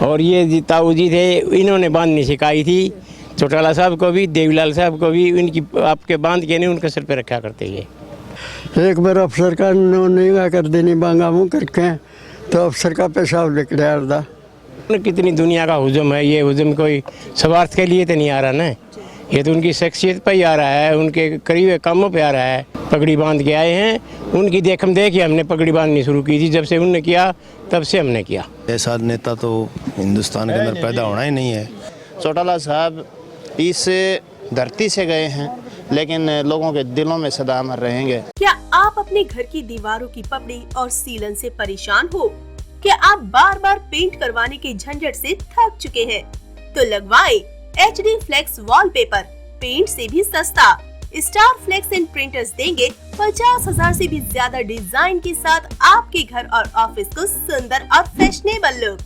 और ये ताऊ जी थे, इन्होंने बांधनी सिखाई थी चौटाला साहब को भी, देवीलाल साहब को भी। इनकी आपके बांध के नहीं उनके सिर पे रखा करते ये। एक बार अफसर का नहीं कर देनी बांगा मुँह करके तो अफसर का पेशाब निकल आता। कितनी दुनिया का हुजूम है, ये हुजूम कोई स्वार्थ के लिए तो नहीं आ रहा ना, ये तो उनकी शख्सियत पे ही आ रहा है, उनके करीब कामों पे आ रहा है। पगड़ी बांध के आए हैं, उनकी देखम देख हमने पगड़ी बांधनी शुरू की थी। जब से उनने किया तब से हमने किया। ऐसा नेता तो हिंदुस्तान के अंदर पैदा होना ही नहीं है। चौटाला साहब इस धरती से गए हैं, लेकिन लोगों के दिलों में सदा अमर रहेंगे। क्या आप अपने घर की दीवारों की पपड़ी और सीलन से परेशान हो? क्या आप बार बार पेंट करवाने के झंझट से थक चुके हैं? तो लगवाएं HD फ्लेक्स वॉलपेपर, पेंट से भी सस्ता। स्टार फ्लेक्स एंड प्रिंटर्स देंगे 50,000 से भी ज्यादा डिजाइन के साथ आपके घर और ऑफिस को सुंदर और फैशनेबल लुक।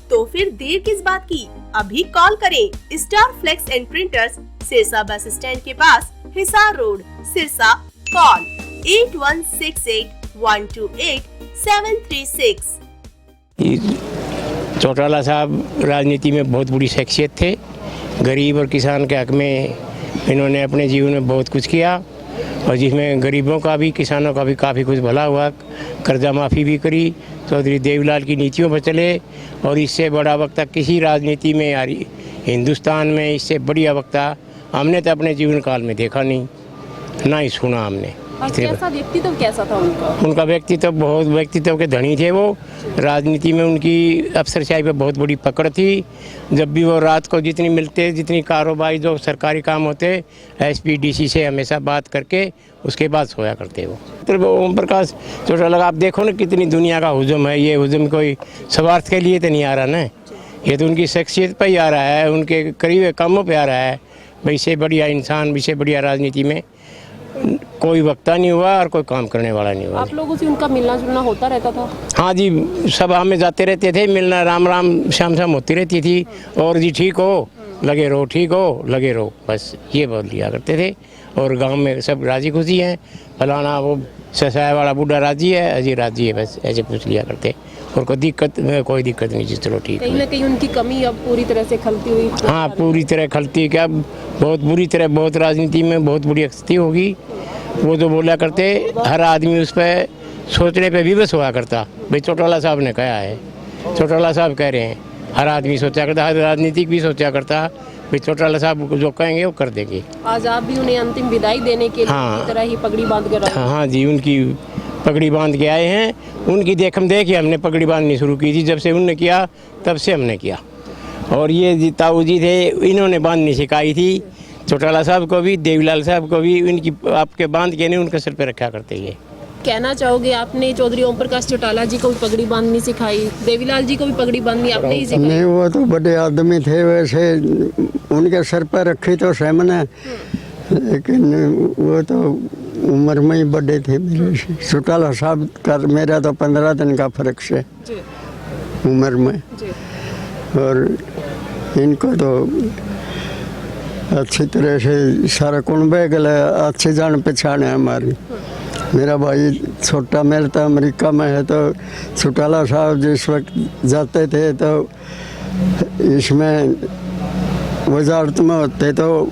तो फिर देर किस बात की, अभी कॉल करें। Star flex and printers, Sirsa bus stand के पास, हिसार रोड, सिरसा। कॉल 8168128736। चौटाला साहब राजनीति में बहुत बड़ी शख्सियत थे। गरीब और किसान के हक में इन्होंने अपने जीवन में बहुत कुछ किया, और जिसमें गरीबों का भी किसानों का भी काफ़ी कुछ भला हुआ। कर्जा माफ़ी भी करी, चौधरी देवीलाल की नीतियों पर चले, और इससे बड़ा वक्ता किसी राजनीति में आ रही हिंदुस्तान में इससे बढ़िया वक्ता हमने तो अपने जीवन काल में देखा नहीं, ना ही सुना हमने। कैसा व्यक्तित्व कैसा था उनका व्यक्तित्व बहुत व्यक्तित्व के धनी थे वो। राजनीति में उनकी अफसरशाही पे बहुत बड़ी पकड़ थी। जब भी वो रात को जितनी मिलते, जितनी कारोबारी जो सरकारी काम होते, SP DC से हमेशा बात करके उसके बाद सोया करते वो। तो ओम प्रकाश चौटाला आप देखो ना, कितनी दुनिया का हुजूम है, ये हुजूम कोई स्वार्थ के लिए तो नहीं आ रहा ना, ये तो उनकी शख्सियत पे ही आ रहा है, उनके करीब कामों पे आ रहा है। भाई से बढ़िया इंसान, इससे बढ़िया राजनीति में कोई वक्ता नहीं हुआ और कोई काम करने वाला नहीं हुआ। आप लोगों से उनका मिलना जुलना होता रहता था? हाँ जी, सभा में जाते रहते थे, मिलना राम राम शाम शाम होती रहती थी। और जी ठीक हो लगे रहो, ठीक हो लगे रहो, बस ये बोल लिया करते थे। और गांव में सब राजी खुशी हैं, फलाना वो ससाया वाला बूढ़ा राजी है, अजी राजी है, बस ऐसे पूछ लिया करते। और कोई दिक्कत नहीं जी, चलो ठीक है। कहीं ना कहीं उनकी कमी अब पूरी तरह से खलती हुई। हाँ, पूरी तरह खलती, क्या बहुत बुरी तरह, बहुत राजनीति में बहुत बुरी स्थिति होगी। वो जो बोला करते, हर आदमी उस पर सोचने पे विवश हुआ करता। भाई चौटाला साहब ने कहा है, चौटाला साहब कह रहे हैं, हर आदमी सोचा करता, हर राजनीतिक भी सोचा करता भाई चौटाला साहब जो कहेंगे वो कर देंगे। आज आप भी उन्हें अंतिम विदाई देने के लिए हाँ, तरह ही पगड़ी बांध कर। हाँ जी, उनकी पगड़ी बांध के आए हैं। उनकी देखम देख हमने पगड़ी बांधनी शुरू की थी। जब से उनने किया तब से हमने किया। और ये ताऊ जी थे, इन्होंने बांधनी सिखाई थी चौटाला साहब को भी, देवीलाल साहब को भी। इनकी आपके बांध के नहीं उनके सिर पे रखा करते ये। कहना चाहोगे, आपने चौधरी ओम प्रकाश चौटाला जी को भी पगड़ी बांधनी सिखाई, देवीलाल जी को भी पगड़ी बांधनी आपने ही सिखाई? नहीं, वो तो बड़े आदमी थे, वैसे उनके सर पर रखी तो सामने, लेकिन वो तो उम्र में ही बड़े थे मेरे से। चौटाला साहब का मेरा तो 15 दिन का फर्क से उम्र में, और इनको तो अच्छी तरह से सारा कुनबे गले अच्छी जान पहचान है हमारी। मेरा भाई छोटा मेरा तो अमेरिका में है, तो चौटाला साहब जिस वक्त जाते थे तो इसमें वजारत में होते तो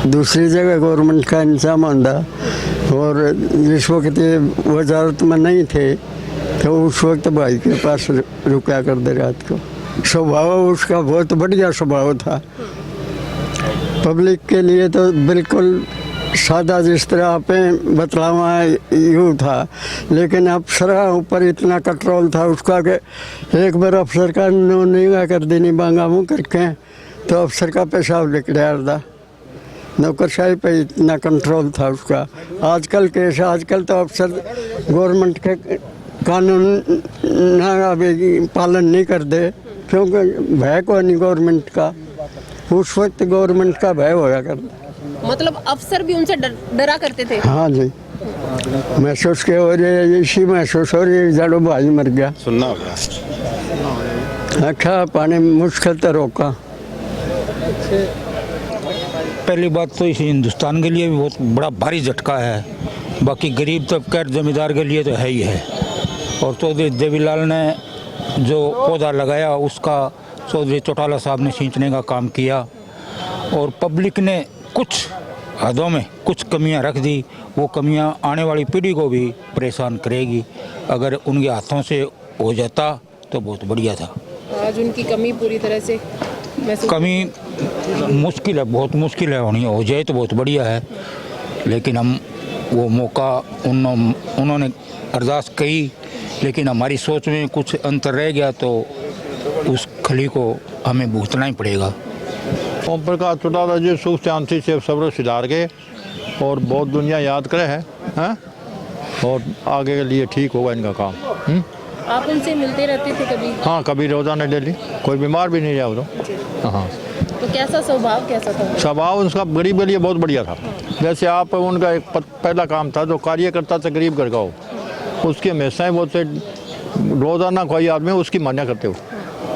दूसरी जगह गवर्नमेंट का इंतजाम होता, और जिस वक्त ये वजारत में नहीं थे तो उस वक्त भाई के पास रुका कर दे रात को। स्वभाव उसका बहुत बढ़िया स्वभाव था, पब्लिक के लिए तो बिल्कुल सादा, जिस तरह आपने बतलावा यूँ था, लेकिन अफसर ऊपर इतना कंट्रोल था उसका कि एक बार अफसर का निगाह कर देनी बांगा मुँह करके तो अफसर का पेशाब निकल आता। नौकरशाही पे इतना कंट्रोल था उसका। आजकल कैसे, आजकल तो अफसर गवर्नमेंट के कानून अभी पालन नहीं करते, क्योंकि भय को नहीं गवर्नमेंट का। उस वक्त गवर्नमेंट का भय होया करता, मतलब अफसर भी उनसे डरा करते थे? हाँ जी, महसूस के हो रही, इसी महसूस हो रही, जाड़ो भाई मर गया, सुनना होगा। अच्छा पानी मुश्किल तो रोका। पहली बात तो इस हिंदुस्तान के लिए भी बहुत बड़ा भारी झटका है, बाकी गरीब तबका जमींदार के लिए तो है ही है। और चौधरी देवीलाल ने जो पौधा लगाया उसका चौधरी चौटाला साहब ने सींचने का काम किया और पब्लिक ने कुछ हदों में कुछ कमियां रख दी। वो कमियां आने वाली पीढ़ी को भी परेशान करेगी। अगर उनके हाथों से हो जाता तो बहुत बढ़िया था। आज उनकी कमी पूरी तरह से महसूस कमी मुश्किल है, बहुत मुश्किल है होनी। हो जाए तो बहुत बढ़िया है, लेकिन हम वो मौका उन्होंने अरदास कही, लेकिन हमारी सोच में कुछ अंतर रह गया तो उस खली को हमें भुगतना ही पड़ेगा। ओम प्रकाश चौटाला जी सुख शांति से सब सुधार के और बहुत दुनिया याद करे हैं और आगे के लिए ठीक होगा इनका काम। आप उनसे मिलते रहते थे कभी? हाँ, कभी रोजाना डेली, कोई बीमार भी नहीं रहा वो तो। हाँ, तो कैसा स्वभाव कैसा था? स्वभाव उसका गरीब के लिए बहुत बढ़िया था। जैसे आप उनका एक पहला काम था जो कार्यकर्ता से गरीब घर का हो, उसकी हमेशा ही वो से रोजाना कोई आदमी उसकी मान्य करते हो।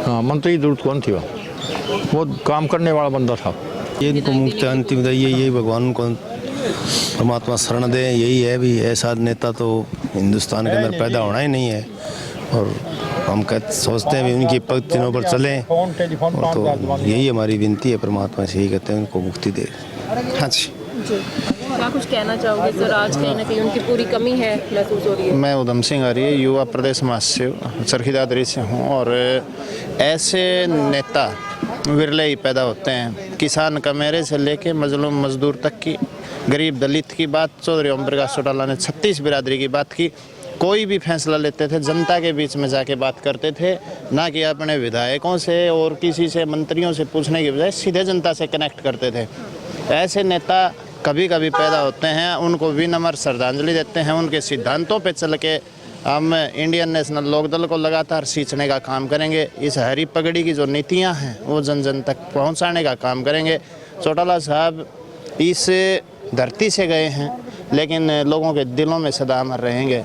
हाँ, मंत्री जरूरत कौन थी वो काम करने वाला बंदा था। ये इनको मुक्ति अंतिम दे, यही भगवान को परमात्मा शरण दे। यही है भी, ऐसा नेता तो हिंदुस्तान के अंदर पैदा होना ही नहीं है। और हम सोचते हैं भी उनकी पंक्तियों पर चलें, और तो यही हमारी विनती है परमात्मा से, यही कहते हैं उनको मुक्ति दे। हाँ जी, क्या कुछ कहना चाहोगे सर? आज कहीं ना कहीं उनकी पूरी कमी है महसूस हो रही है। मैं उधम सिंह आर्य, युवा प्रदेश महासचिव चरखी दादरी से हूँ। और ऐसे नेता विरले ही पैदा होते हैं। किसान कमेरे से लेके मजलूम मजदूर तक की, गरीब दलित की बात चौधरी ओम प्रकाश चौटाला ने 36 बिरादरी की बात की। कोई भी फैसला लेते थे जनता के बीच में जाके बात करते थे, ना कि अपने विधायकों से और किसी से मंत्रियों से पूछने के बजाय सीधे जनता से कनेक्ट करते थे। ऐसे नेता कभी कभी पैदा होते हैं, उनको विनम्र श्रद्धांजलि देते हैं। उनके सिद्धांतों पे चल के हम इंडियन नेशनल लोकदल को लगातार सींचने का काम करेंगे। इस हरी पगड़ी की जो नीतियां हैं वो जन जन तक पहुंचाने का काम करेंगे। चौटाला साहब इस धरती से गए हैं, लेकिन लोगों के दिलों में सदा अमर रहेंगे।